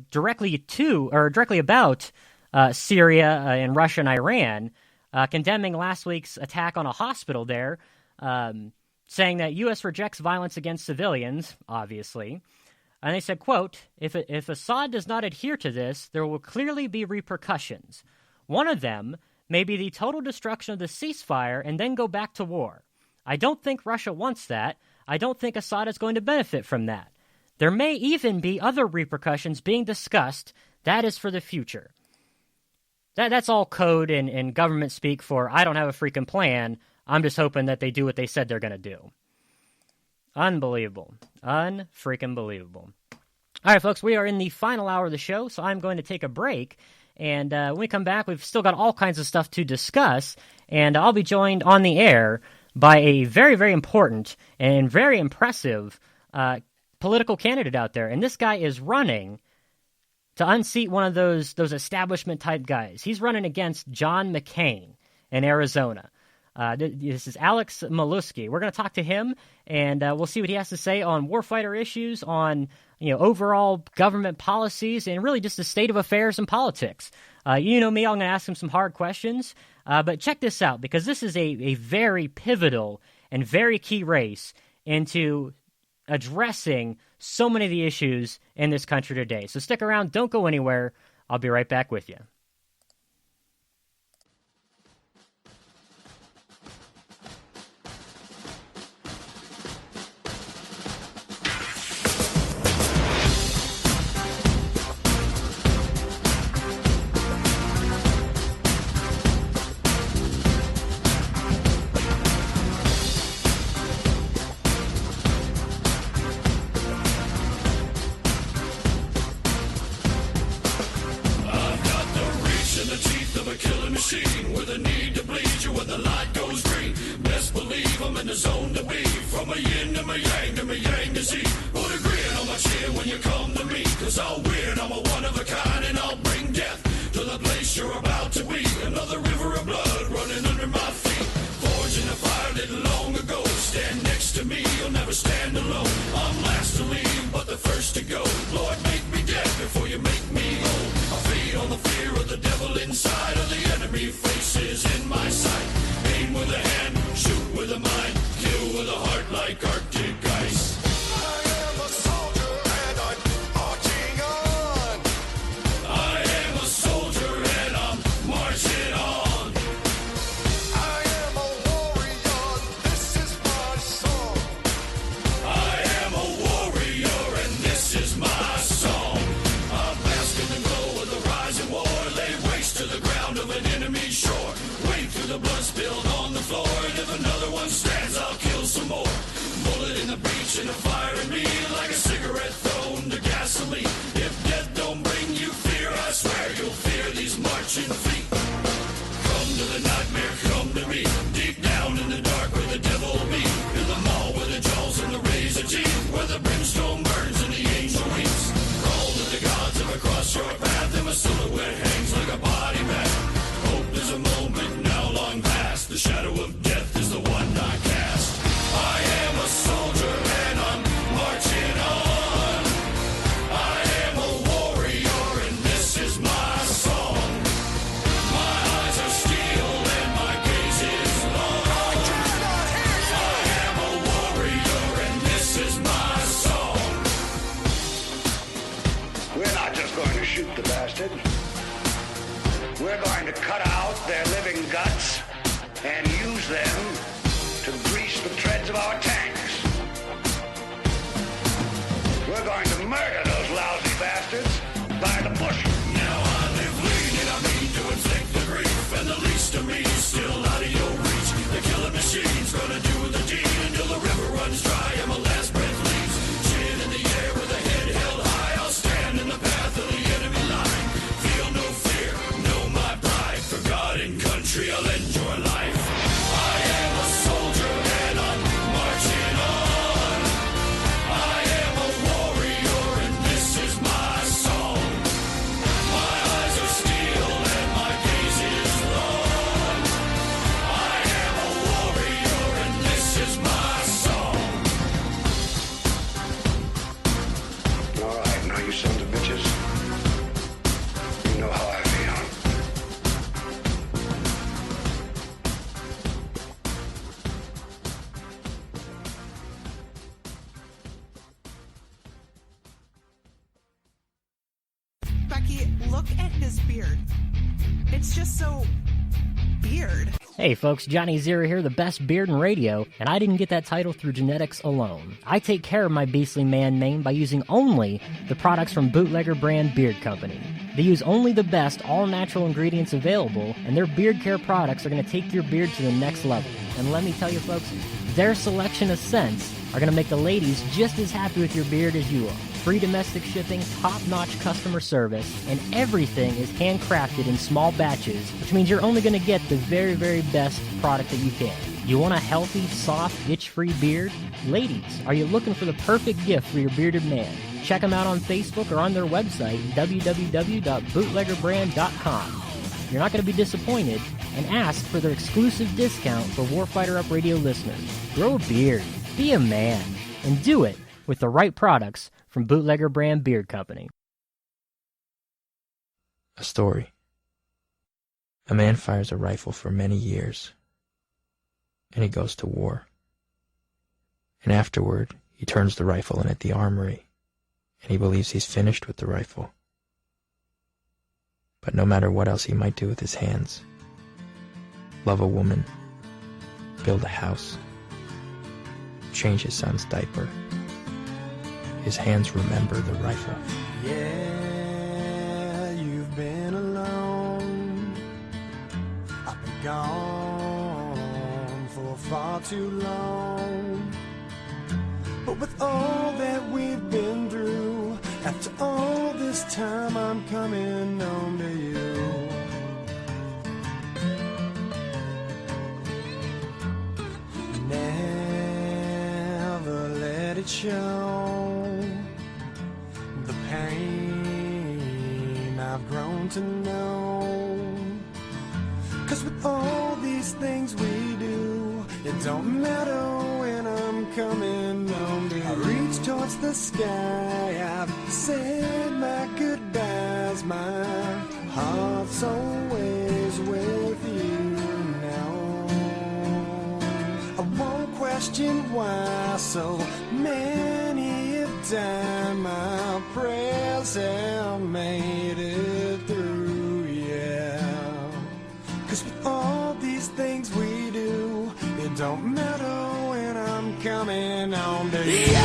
directly to or directly about Syria and Russia and Iran, condemning last week's attack on a hospital there, saying that U.S. rejects violence against civilians, obviously. And they said, quote, if Assad does not adhere to this, there will clearly be repercussions. One of them may be the total destruction of the ceasefire and then go back to war. I don't think Russia wants that. I don't think Assad is going to benefit from that. There may even be other repercussions being discussed. That is for the future. That's all code and government speak for, I don't have a freaking plan. I'm just hoping that they do what they said they're going to do. Unbelievable. Unfreaking believable. All right, folks, we are in the final hour of the show, so I'm going to take a break. And when we come back, we've still got all kinds of stuff to discuss. And I'll be joined on the air by a very, very important and very impressive political candidate out there. And this guy is running to unseat one of those establishment-type guys. He's running against John McCain in Arizona. This is Alex Meluskey. We're going to talk to him, and we'll see what he has to say on warfighter issues, on overall government policies, and really just the state of affairs and politics. You know me, I'm going to ask him some hard questions, but check this out, because this is a very pivotal and very key race into addressing so many of the issues in this country today. So stick around, don't go anywhere. I'll be right back with you. We're going to cut out their living guts and use them to grease the treads of our tanks. We're going to murder those lousy bastards by the bushel. Now I live lean and I mean to inflict the grief, and the least of me is still out of your reach. The killing machine's gonna do the deed until the river runs dry and my last breath leaves. Chin in the air with a head held high, I'll stand in the path of the enemy line. Feel no fear, know my pride. For God and country, I'll enjoy life. I am a soldier and I'm marching on. I am a warrior and Becky, look at his beard. It's just so beard. Hey folks, Johnny Zero here, the best beard in radio, and I didn't get that title through genetics alone. I take care of my beastly man name by using only the products from Bootlegger Brand Beard Company. They use only the best all-natural ingredients available, and their beard care products are going to take your beard to the next level. And let me tell you folks, their selection of scents are going to make the ladies just as happy with your beard as you are. Free domestic shipping, top-notch customer service, and everything is handcrafted in small batches, which means you're only going to get the very, very best product that you can. You want a healthy, soft, itch-free beard? Ladies, are you looking for the perfect gift for your bearded man? Check them out on Facebook or on their website, www.bootleggerbrand.com. You're not going to be disappointed, and ask for their exclusive discount for Warfighter Up Radio listeners. Grow a beard, be a man, and do it with the right products from Bootlegger Brand Beard Company. A story. A man fires a rifle for many years, and he goes to war. And afterward, he turns the rifle in at the armory, and he believes he's finished with the rifle. But no matter what else he might do with his hands, love a woman, build a house, change his son's diaper, his hands remember the rifle. Yeah, you've been alone. I've been gone for far too long. But with all that we've been through, after all this time, I'm coming home to you. Never let it show. The pain I've grown to know. 'Cause with all these things we do, it don't matter when I'm coming home to you. I reach towards the sky, I've said my goodbyes. My heart's always with you now. I won't question why so many have died. My prayers have made it through, yeah. 'Cause with all these things we do, it don't matter when I'm coming home to you.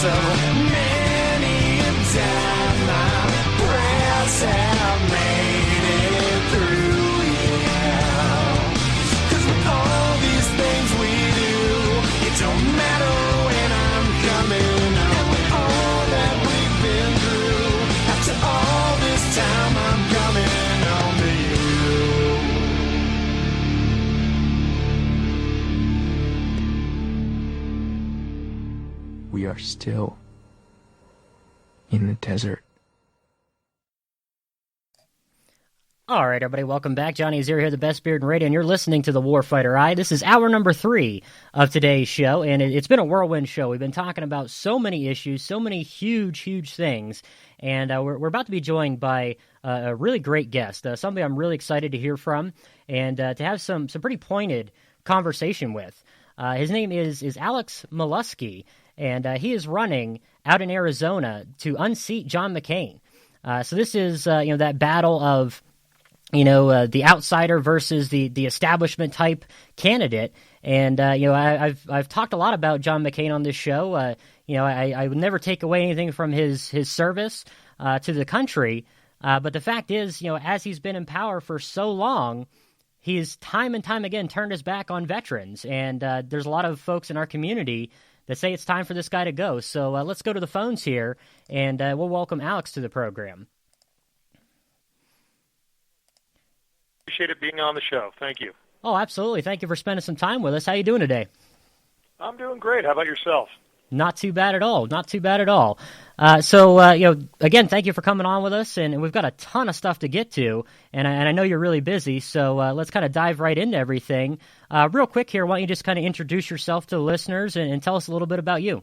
So many have died, my we are still in the desert. All right, everybody, welcome back. Johnny Azir here, the best beard in radio, and you're listening to the Warfighter Eye. This is hour number 3 of today's show, and it's been a whirlwind show. We've been talking about so many issues, so many huge things, and we're about to be joined by a really great guest, somebody I'm really excited to hear from, and to have some pretty pointed conversation with. His name is Alex Meluskey, and he is running out in Arizona to unseat John McCain. So this is that battle of the outsider versus the establishment type candidate. And, I've talked a lot about John McCain on this show. I would never take away anything from his service to the country. But the fact is, as he's been in power for so long, he's time and time again turned his back on veterans. And there's a lot of folks in our community that say it's time for this guy to go. So let's go to the phones here, and we'll welcome Alex to the program. Appreciate it being on the show. Thank you. Oh, absolutely. Thank you for spending some time with us. How you doing today? I'm doing great. How about yourself? Not too bad at all. Not too bad at all. Again, thank you for coming on with us, and we've got a ton of stuff to get to, and I know you're really busy, so let's kind of dive right into everything. Real quick here, why don't you just kind of introduce yourself to the listeners and tell us a little bit about you?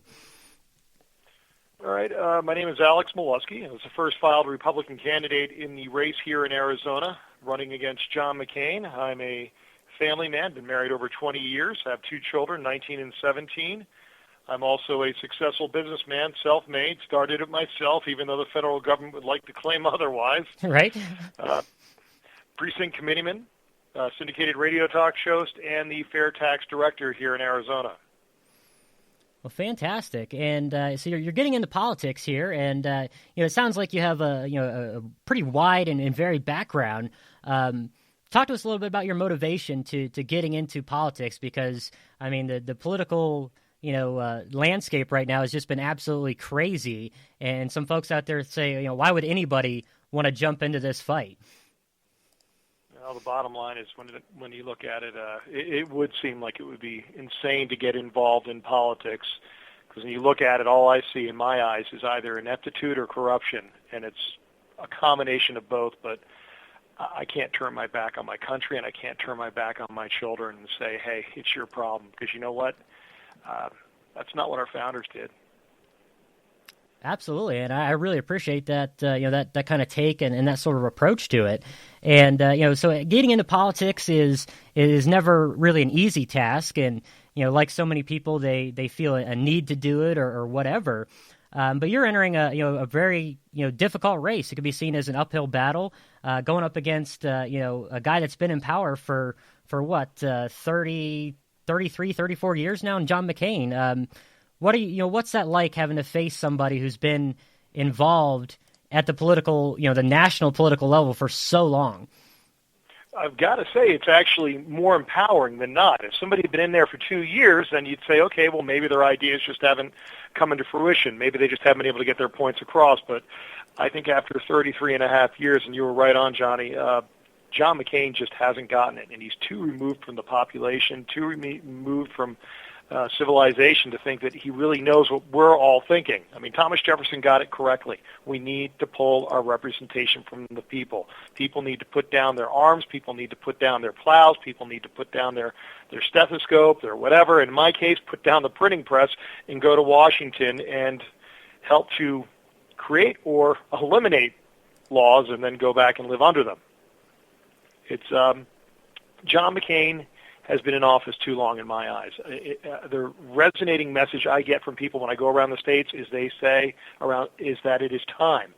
All right. My name is Alex Meluskey. I was the first filed Republican candidate in the race here in Arizona, running against John McCain. I'm a family man, been married over 20 years, have 2 children, 19 and 17. I'm also a successful businessman, self-made, started it myself, even though the federal government would like to claim otherwise. Right. Precinct committeeman, syndicated radio talk host, and the fair tax director here in Arizona. Well, fantastic. And so you're getting into politics here, and it sounds like you have a pretty wide and varied background. Talk to us a little bit about your motivation to getting into politics, because I mean the political landscape right now has just been absolutely crazy, and some folks out there say, why would anybody want to jump into this fight? Well, the bottom line is when you look at it, it would seem like it would be insane to get involved in politics, because when you look at it, all I see in my eyes is either ineptitude or corruption, and it's a combination of both. But I can't turn my back on my country, and I can't turn my back on my children and say, hey, it's your problem, because you know what? That's not what our founders did. Absolutely, and I really appreciate that that kind of take and that sort of approach to it. And so getting into politics is never really an easy task, and like so many people, they feel a need to do it or whatever. But you're entering a very difficult race. It could be seen as an uphill battle, going up against a guy that's been in power for what 33, 34 years now, and John McCain. What's that like, having to face somebody who's been involved at the political, the national political level for so long? I've got to say it's actually more empowering than not. If somebody had been in there for 2 years, then you'd say, okay, well, maybe their ideas just haven't come into fruition. Maybe they just haven't been able to get their points across. But I think after 33 and a half years, and you were right on, Johnny, John McCain just hasn't gotten it, and he's too removed from the population, too removed from civilization to think that he really knows what we're all thinking. I mean, Thomas Jefferson got it correctly. We need to pull our representation from the people. People need to put down their arms. People need to put down their plows. People need to put down their stethoscope, their whatever. In my case, put down the printing press and go to Washington and help to create or eliminate laws and then go back and live under them. It's John McCain has been in office too long in my eyes. The resonating message I get from people when I go around the states is they say is that it is time.